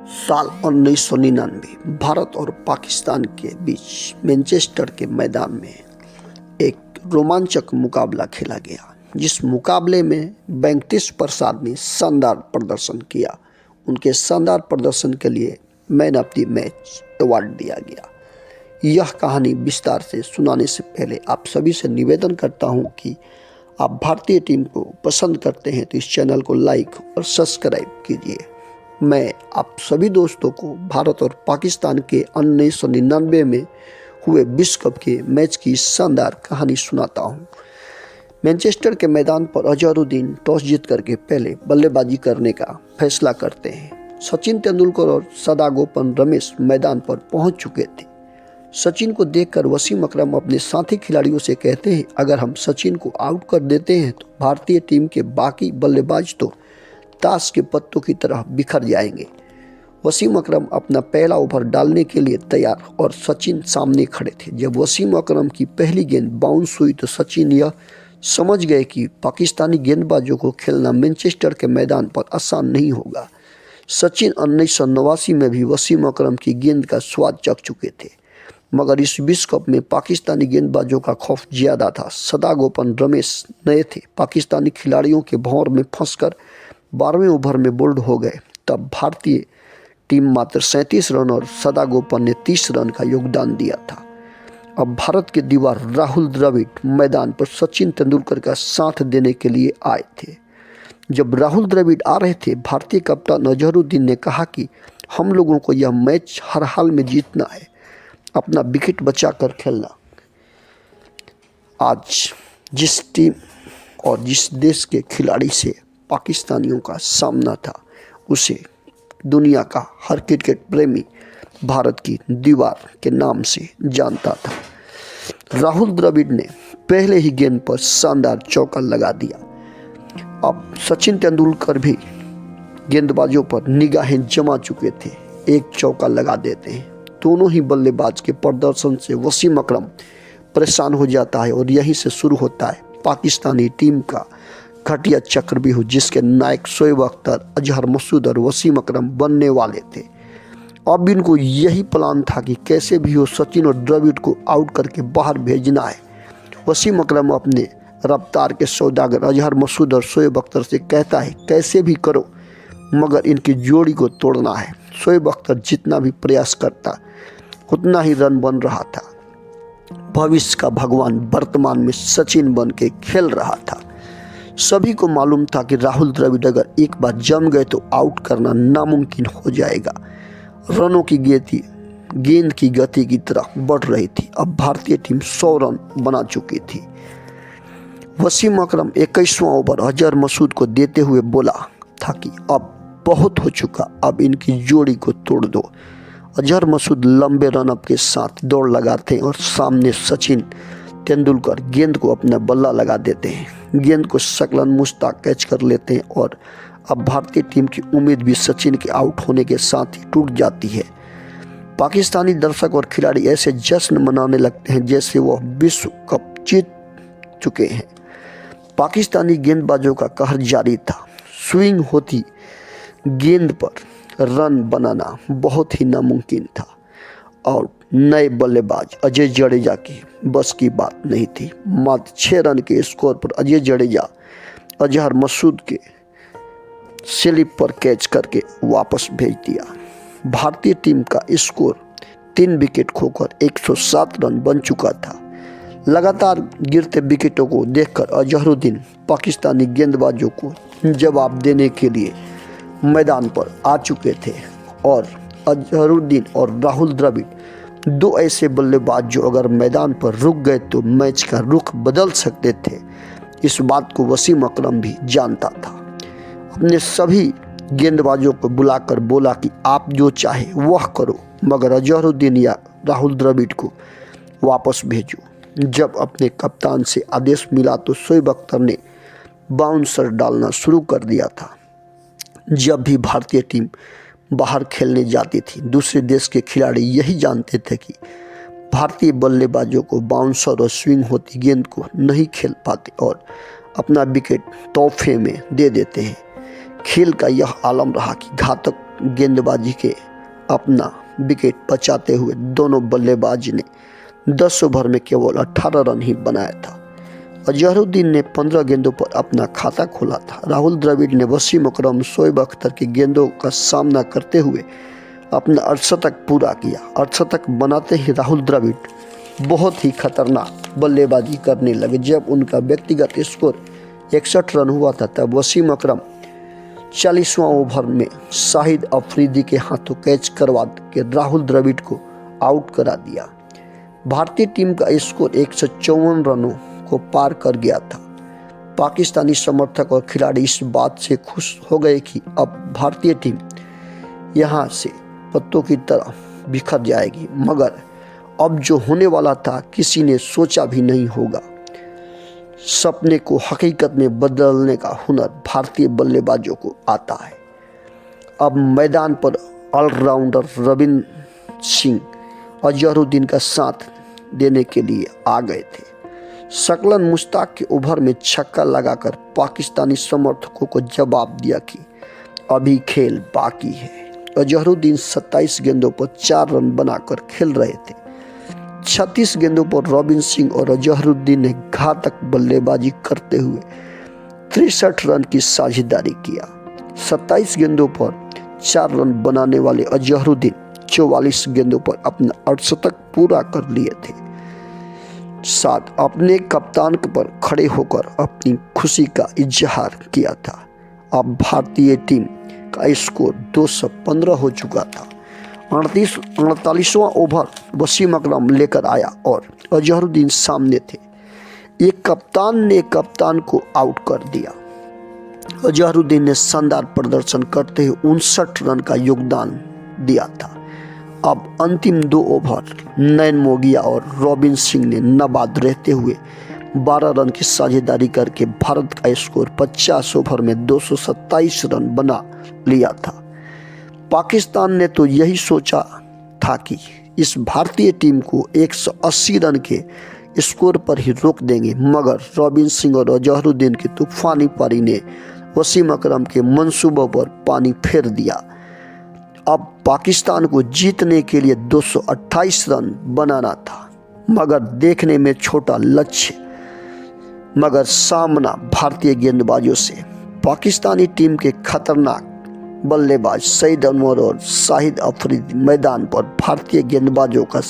साल 1999 भारत और पाकिस्तान के बीच मैनचेस्टर के मैदान में एक रोमांचक मुकाबला खेला गया, जिस मुकाबले में वेंकटेश प्रसाद ने शानदार प्रदर्शन किया। उनके शानदार प्रदर्शन के लिए man of the match award दिया गया। यह कहानी विस्तार से सुनाने से पहले आप सभी से निवेदन करता हूं कि आप भारतीय टीम को पसंद करते हैं तो इस चैनल को लाइक और सब्सक्राइब कीजिए। मैं आप सभी दोस्तों को भारत और पाकिस्तान के 1999 में हुए विश्व कप के मैच की शानदार कहानी सुनाता हूं। मैनचेस्टर के मैदान पर अजहरुद्दीन टॉस जीत करके पहले बल्लेबाजी करने का फैसला करते हैं। सचिन तेंदुलकर और सदागोपन रमेश मैदान पर पहुंच चुके थे। सचिन को देखकर वसीम अकरम अपने साथी खिलाड़ियों से कहते हैं, अगर हम सचिन को आउट कर देते हैं तो भारतीय टीम के बाकी बल्लेबाज तो ताश के पत्तों की तरह बिखर जाएंगे। वसीम अकरम अपना पहला ओवर डालने के लिए तैयार और सचिन सामने खड़े थे। जब वसीम अकरम की पहली गेंद बाउंस हुई तो सचिन यह समझ गए कि पाकिस्तानी गेंदबाजों को खेलना मैनचेस्टर के मैदान पर आसान नहीं होगा। सचिन 1989 में भी वसीम अकरम की गेंद का स्वाद चख चुके थे, मगर इस विश्व कप में पाकिस्तानी गेंदबाजों का खौफ ज़्यादा था। सदागोपन रमेश नए थे। पाकिस्तानी खिलाड़ियों के भंवर में फंसकर 12वें ओवर में बोल्ड हो गए। तब भारतीय टीम मात्र 37 रन और सदागोपन ने 30 रन का योगदान दिया था। अब भारत के दीवार राहुल द्रविड़ मैदान पर सचिन तेंदुलकर का साथ देने के लिए आए थे। जब राहुल द्रविड़ आ रहे थे, भारतीय कप्तान अजहरुद्दीन ने कहा कि हम लोगों को यह मैच हर हाल में जीतना है, अपना विकेट बचाकर खेलना। आज जिस टीम और जिस देश के खिलाड़ी से पाकिस्तानियों का सामना था, उसे दुनिया का हर क्रिकेट प्रेमी भारत की दीवार के नाम से जानता था। राहुल द्रविड़ ने पहले ही गेंद पर शानदार चौका लगा दिया। अब सचिन तेंदुलकर भी गेंदबाजों पर निगाहें जमा चुके थे। एक चौका लगा देते हैं। दोनों ही बल्लेबाज के प्रदर्शन से वसीम अकरम परेशान हो जाता है और यहीं से शुरू होता है पाकिस्तानी टीम का घटिया चक्रव्यूह, जिसके नायक शोएब अख्तर, अजहर मसूद और वसीम अकरम बनने वाले थे। अब इनको यही प्लान था कि कैसे भी हो सचिन और द्रविड़ को आउट करके बाहर भेजना है। वसीम अकरम अपने रफ्तार के सौदागर अजहर मसूद और शोएब अख्तर से कहता है, कैसे भी करो मगर इनकी जोड़ी को तोड़ना है। शोएब अख्तर जितना भी प्रयास करता उतना ही रन बन रहा था। भविष्य का भगवान वर्तमान में सचिन बन के खेल रहा था। सभी को मालूम था कि राहुल द्रविड़ अगर एक बार जम गए तो आउट करना नामुमकिन हो जाएगा। रनों की गेंद की गति की तरफ बढ़ रही थी। अब भारतीय टीम 100 रन बना चुकी थी। वसीम अकरम 21वां ओवर अजहर मसूद को देते हुए बोला था कि अब बहुत हो चुका, अब इनकी जोड़ी को तोड़ दो। अजहर मसूद लंबे रनअप के साथ दौड़ लगाते हैं और सामने सचिन तेंदुलकर गेंद को अपना बल्ला लगा देते हैं। गेंद को शकलन मुश्ताक कैच कर लेते हैं और अब भारतीय टीम की उम्मीद भी सचिन के आउट होने के साथ ही टूट जाती है। पाकिस्तानी दर्शक और खिलाड़ी ऐसे जश्न मनाने लगते हैं जैसे वह विश्व कप जीत चुके हैं। पाकिस्तानी गेंदबाजों का कहर जारी था। स्विंग होती गेंद पर रन बनाना बहुत ही नामुमकिन था और नए बल्लेबाज अजय जडेजा की बस की बात नहीं थी। मात्र 6 रन के स्कोर पर अजय जडेजा अजहर मसूद के स्लिप पर कैच करके वापस भेज दिया। भारतीय टीम का स्कोर 3 विकेट खोकर 107 रन बन चुका था। लगातार गिरते विकेटों को देखकर अजहरुद्दीन पाकिस्तानी गेंदबाजों को जवाब देने के लिए मैदान पर आ चुके थे और अजहरुद्दीन और राहुल द्रविड़ दो ऐसे बल्लेबाज जो अगर मैदान पर रुक गए तो मैच का रुख बदल सकते थे। इस बात को वसीम अकरम भी जानता था। अपने सभी गेंदबाजों को बुलाकर बोला कि आप जो चाहे वह करो, मगर अजहरुद्दीन या राहुल द्रविड़ को वापस भेजो। जब अपने कप्तान से आदेश मिला तो शोएब अख्तर ने बाउंसर डालना शुरू कर दिया था। जब भी भारतीय टीम बाहर खेलने जाती थी, दूसरे देश के खिलाड़ी यही जानते थे कि भारतीय बल्लेबाजों को बाउंसर और स्विंग होती गेंद को नहीं खेल पाते और अपना विकेट तोहफे में दे देते हैं। खेल का यह आलम रहा कि घातक गेंदबाजी के अपना विकेट बचाते हुए दोनों बल्लेबाज ने 10 ओवर में केवल 18 रन ही बनाया था। अजहरुद्दीन ने 15 गेंदों पर अपना खाता खोला था। राहुल द्रविड़ ने वसीम अकरम, शोएब अख्तर की गेंदों का सामना करते हुए अपना अर्धशतक पूरा किया। अर्धशतक बनाते ही राहुल द्रविड़ बहुत ही खतरनाक बल्लेबाजी करने लगे। जब उनका व्यक्तिगत स्कोर 61 रन हुआ था तब वसीम अकरम 40वां ओवर में शाहिद अफरीदी के हाथों कैच करवा के राहुल द्रविड़ को आउट करा दिया। भारतीय टीम का स्कोर 154 रनों को पार कर गया था। पाकिस्तानी समर्थक और खिलाड़ी इस बात से खुश हो गए कि अब भारतीय टीम यहां से पत्तों की तरह बिखर जाएगी, मगर अब जो होने वाला था किसी ने सोचा भी नहीं होगा। सपने को हकीकत में बदलने का हुनर भारतीय बल्लेबाजों को आता है। अब मैदान पर ऑलराउंडर रविंद्र सिंह अजहरुद्दीन का साथ देने के लिए आ गए थे। शकलन मुश्ताक के ओवर में छक्का लगाकर पाकिस्तानी समर्थकों को जवाब दिया कि अभी खेल बाकी है। अजहरुद्दीन 27 गेंदों पर 4 रन बनाकर खेल रहे थे। 36 गेंदों पर रविंद्र सिंह और अजहरुद्दीन ने घातक बल्लेबाजी करते हुए 63 रन की साझेदारी किया। 27 गेंदों पर 4 रन बनाने वाले अजहरुद्दीन 44 गेंदों पर अपना अर्धशतक पूरा कर लिए थे। साथ अपने कप्तान पर खड़े होकर अपनी खुशी का इजहार किया था। अब भारतीय टीम का स्कोर 215 हो चुका था। 48वां ओवर वसीम अकरम लेकर आया और अजहरुद्दीन सामने थे। एक कप्तान ने कप्तान को आउट कर दिया। अजहरुद्दीन ने शानदार प्रदर्शन करते हुए 59 रन का योगदान दिया था। अब अंतिम 2 ओवर नयन मोगिया और रविंद्र सिंह ने नाबाद रहते हुए 12 रन की साझेदारी करके भारत का स्कोर 50 ओवर में 227 रन बना लिया था। पाकिस्तान ने तो यही सोचा था कि इस भारतीय टीम को 180 रन के स्कोर पर ही रोक देंगे, मगर रविंद्र सिंह और अजहरुद्दीन की तूफानी पारी ने वसीम अकरम के मंसूबों पर पानी फेर दिया। अब पाकिस्तान को जीतने के लिए 228 रन बनाना था, मगर देखने में छोटा लक्ष्य, मगर सामना भारतीय गेंदबाजों से। पाकिस्तानी टीम के खतरनाक बल्लेबाज सईद अनवर और शाहिद अफरीदी मैदान पर भारतीय गेंदबाजों का